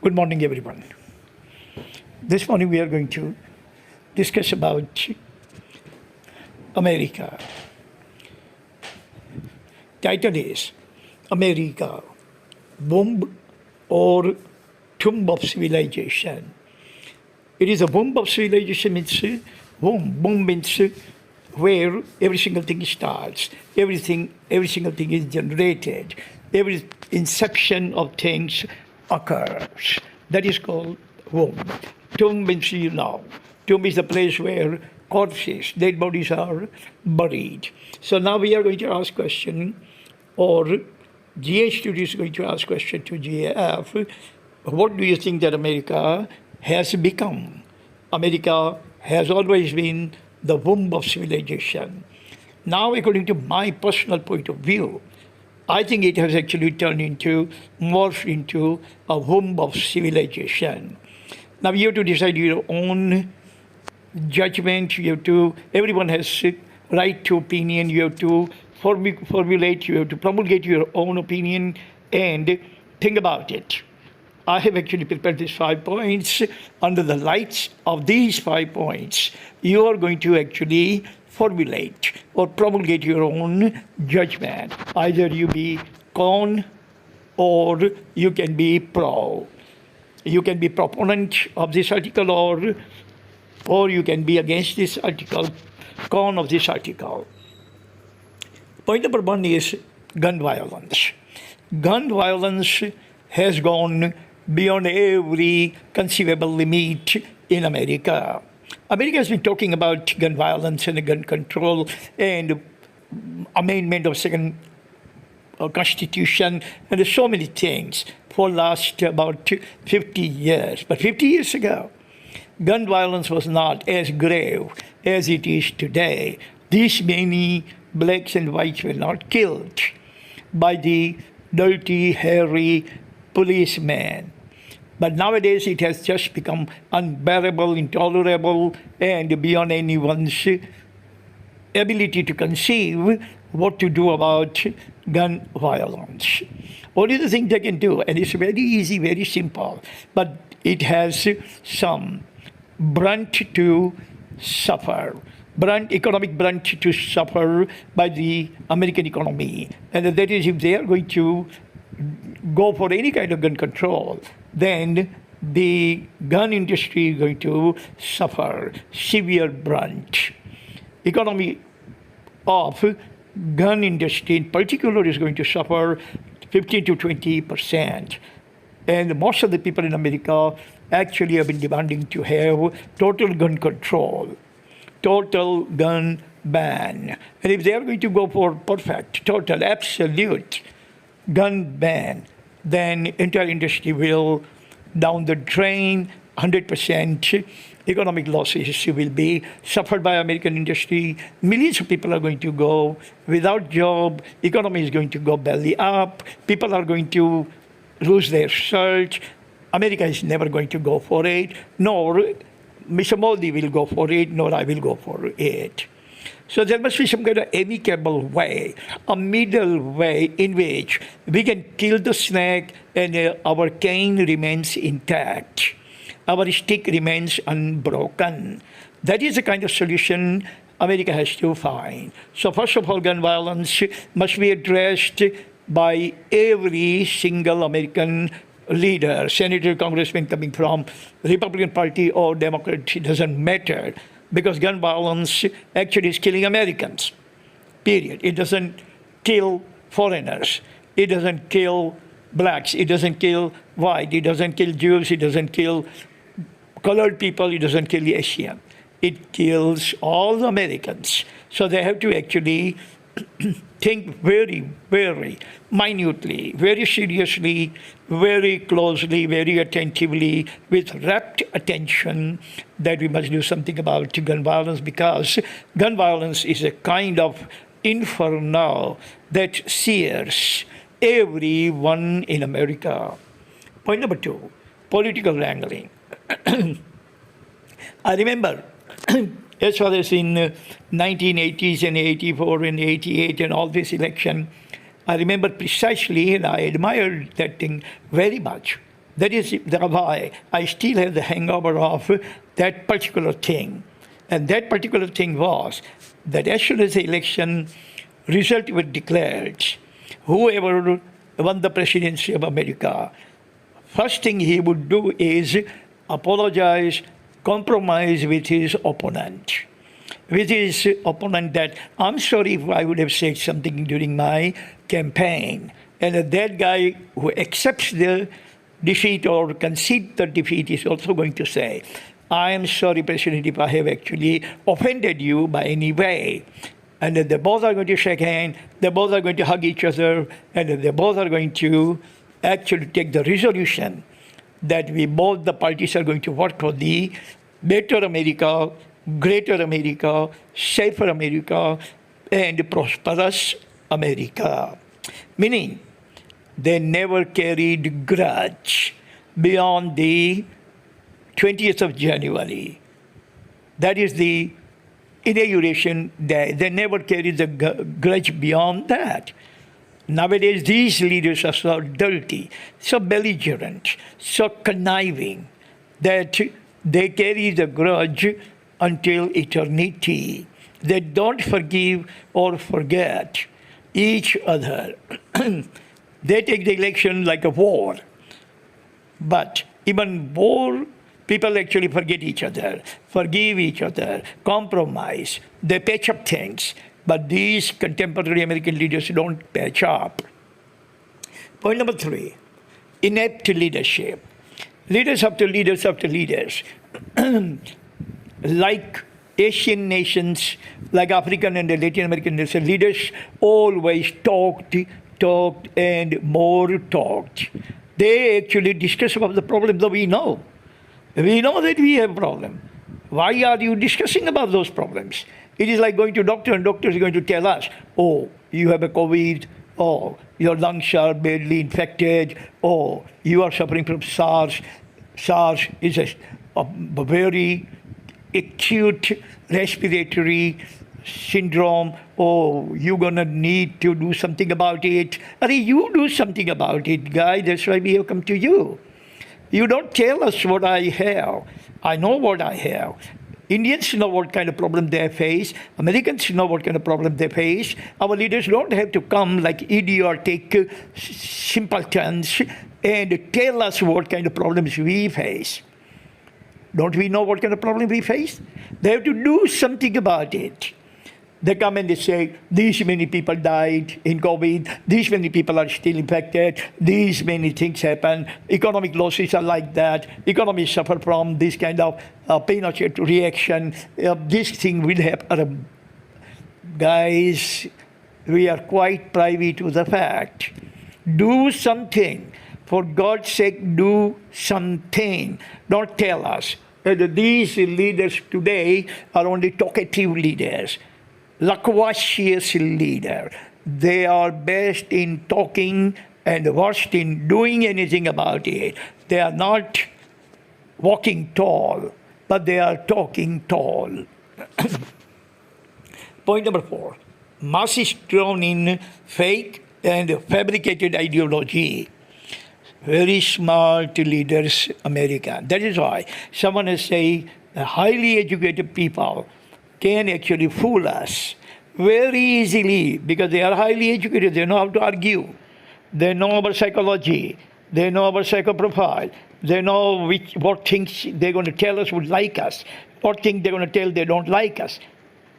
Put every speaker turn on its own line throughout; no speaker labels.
Good morning, everyone. This morning we are going to discuss about America. Title is America, Womb or Tumb of Civilization. It is a womb of civilization means womb. Womb means where every single thing starts, every single thing is generated, every inception of things occurs. That is called womb. Tomb means tomb is the place where corpses, dead bodies are buried. So now we are going to ask question, or GA Studio is going to ask question to GAF. What do you think that America has become? America has always been the womb of civilization. Now, according to my personal point of view, I think it has actually morphed into a womb of civilization. Now you have to decide your own judgment. Everyone has right to opinion. You have to formulate, you have to promulgate your own opinion and think about it. I have actually prepared these 5 points. Under the lights of these 5 points, you are going to actually formulate or promulgate your own judgment. Either you be con or you can be pro. You can be proponent of this article or you can be against this article, con of this article. Point number 1 is gun violence. Gun violence has gone beyond every conceivable limit in America. America has been talking about gun violence and gun control and amendment of second Constitution and so many things for last about 50 years. But 50 years ago, gun violence was not as grave as it is today. These many blacks and whites were not killed by the dirty, hairy policemen. But nowadays it has just become unbearable, intolerable, and beyond anyone's ability to conceive what to do about gun violence. What is the thing they can do? And it's very easy, very simple, but it has some brunt to suffer. Economic brunt to suffer by the American economy. And that is if they are going to go for any kind of gun control, then the gun industry is going to suffer severe brunt. Economy of gun industry in particular is going to suffer 15 to 20%. And most of the people in America actually have been demanding to have total gun control, total gun ban. And if they are going to go for perfect, total, absolute gun ban, then entire industry will down the drain. 100% economic losses will be suffered by American industry. Millions of people are going to go without job. Economy is going to go belly up. People are going to lose their search. America is never going to go for it, nor Mr. Modi will go for it, nor I will go for it. So there must be some kind of amicable way, a middle way in which we can kill the snake and our cane remains intact. Our stick remains unbroken. That is the kind of solution America has to find. So first of all, gun violence must be addressed by every single American leader, senator, congressman coming from Republican Party or Democrat, it doesn't matter. Because gun violence actually is killing Americans, period. It doesn't kill foreigners. It doesn't kill blacks. It doesn't kill white. It doesn't kill Jews. It doesn't kill colored people. It doesn't kill the Asian. It kills all Americans. So they have to actually think very, very minutely, very seriously, very closely, very attentively, with rapt attention that we must do something about gun violence, because gun violence is a kind of inferno that sears everyone in America. Point number 2, political wrangling. I remember as far as in 1980s and 84 and 88 and all this election, I remember precisely, and I admired that thing very much, That is why I still have the hangover of that particular thing. And that particular thing was that as soon as the election result was declared, whoever won the presidency of America, first thing he would do is apologize, compromise with his opponent. That I'm sorry if I would have said something during my campaign. And that guy who accepts the defeat or concedes the defeat is also going to say, I am sorry, President, if I have actually offended you by any way. And they both are going to shake hands, they both are going to hug each other, and they both are going to actually take the resolution that both the parties are going to work for the better America, greater America, safer America, and prosperous America. Meaning, they never carried grudge beyond the 20th of January. That is the inauguration day. They never carried the grudge beyond that. Nowadays, these leaders are so dirty, so belligerent, so conniving, that they carry the grudge until eternity. They don't forgive or forget each other. They take the election like a war. But even war, people actually forget each other, forgive each other, compromise. They patch up things. But these contemporary American leaders don't patch up. Point number 3, inept leadership. Leaders after leaders after leaders, like Asian nations, like African and Latin American nations, leaders always talked and more talked. They actually discuss about the problems that we know. We know that we have a problem. Why are you discussing about those problems? It is like going to doctor, and doctor is going to tell us, oh, you have a COVID, oh, your lungs are badly infected, oh, you are suffering from SARS. SARS is a very acute respiratory syndrome. Oh, you're going to need to do something about it. You do something about it, guy. That's why we have come to you. You don't tell us what I have. I know what I have. Indians know what kind of problem they face. Americans know what kind of problem they face. Our leaders don't have to come like idiotic simpletons and tell us what kind of problems we face. Don't we know what kind of problem we face? They have to do something about it. They come and they say, these many people died in COVID, these many people are still infected, these many things happen, economic losses are like that, economies suffer from this kind of Pinochet reaction, this thing will happen. Guys, we are quite privy to the fact. Do something. For God's sake, do something. Don't tell us. These leaders today are only talkative leaders. Loquacious leader. They are best in talking and worst in doing anything about it. They are not walking tall, but they are talking tall. Point number 4. Masses drawn in fake and fabricated ideology. Very smart leaders, America. That is why someone has said highly educated people can actually fool us very easily because they are highly educated. They know how to argue. They know our psychology. They know our psychoprofile. They know what things they're going to tell us would like us, what things they're going to tell they don't like us.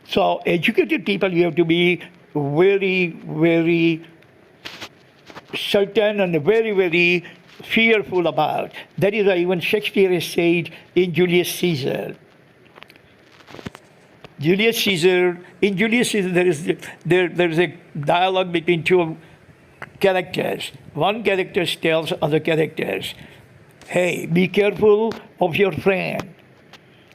So educated people, you have to be very, very certain and very, very fearful about. That is why even Shakespeare has said in Julius Caesar, in Julius Caesar, there is a dialogue between two characters. One character tells other characters, hey, be careful of your friend.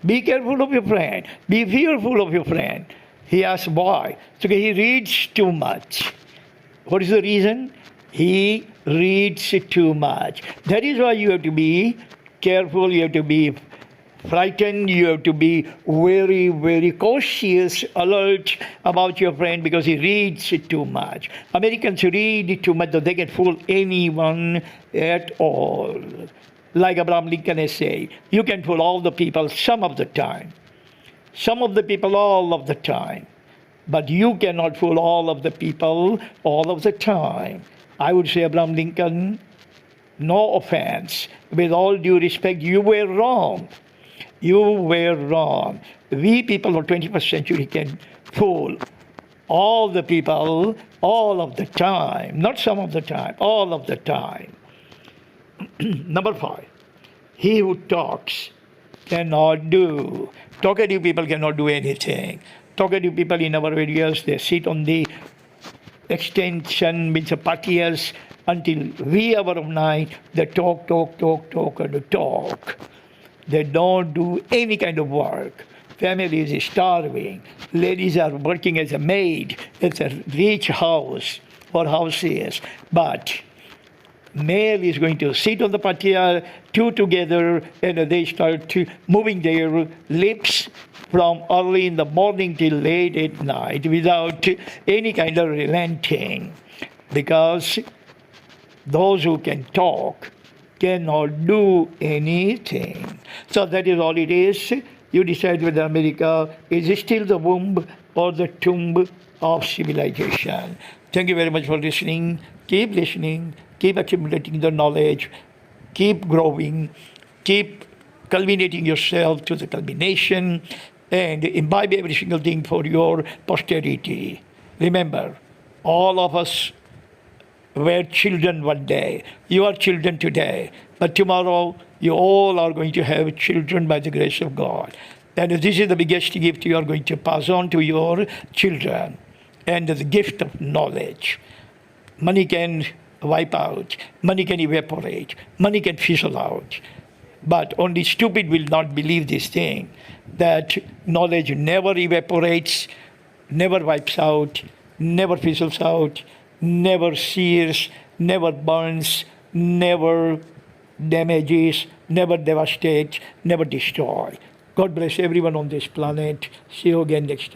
Be careful of your friend. Be fearful of your friend. He asks why. So he reads too much. What is the reason? He reads too much. That is why you have to be careful, you have to be frightened. You have to be very, very cautious, alert about your friend because he reads too much. Americans read too much that they can fool anyone at all. Like Abraham Lincoln has said, you can fool all the people some of the time. Some of the people all of the time. But you cannot fool all of the people all of the time. I would say, Abraham Lincoln, no offense, with all due respect, you were wrong. You were wrong. We people of 21st century can fool all the people all of the time, not some of the time, all of the time. Number 5, he who talks cannot do. Talkative people cannot do anything. Talkative people in our areas, they sit on the extension, means the patios, until wee hour of night, they talk, and talk. They don't do any kind of work. Family is starving. Ladies are working as a maid. It's a rich house or houses. But male is going to sit on the patio, two together, and they start moving their lips from early in the morning till late at night without any kind of relenting. Because those who can talk cannot do anything. So that is all it is. You decide whether America is still the womb or the tomb of civilization. Thank you very much for listening. Keep listening. Keep accumulating the knowledge. Keep growing. Keep culminating yourself to the culmination and imbibe every single thing for your posterity. Remember, all of us were children one day. You are children today. But tomorrow, you all are going to have children by the grace of God. And this is the biggest gift you are going to pass on to your children. And the gift of knowledge. Money can wipe out. Money can evaporate. Money can fizzle out. But only stupid will not believe this thing, that knowledge never evaporates, never wipes out, never fizzles out, never sears, never burns, never damages, never devastates, never destroys. God bless everyone on this planet. See you again next time.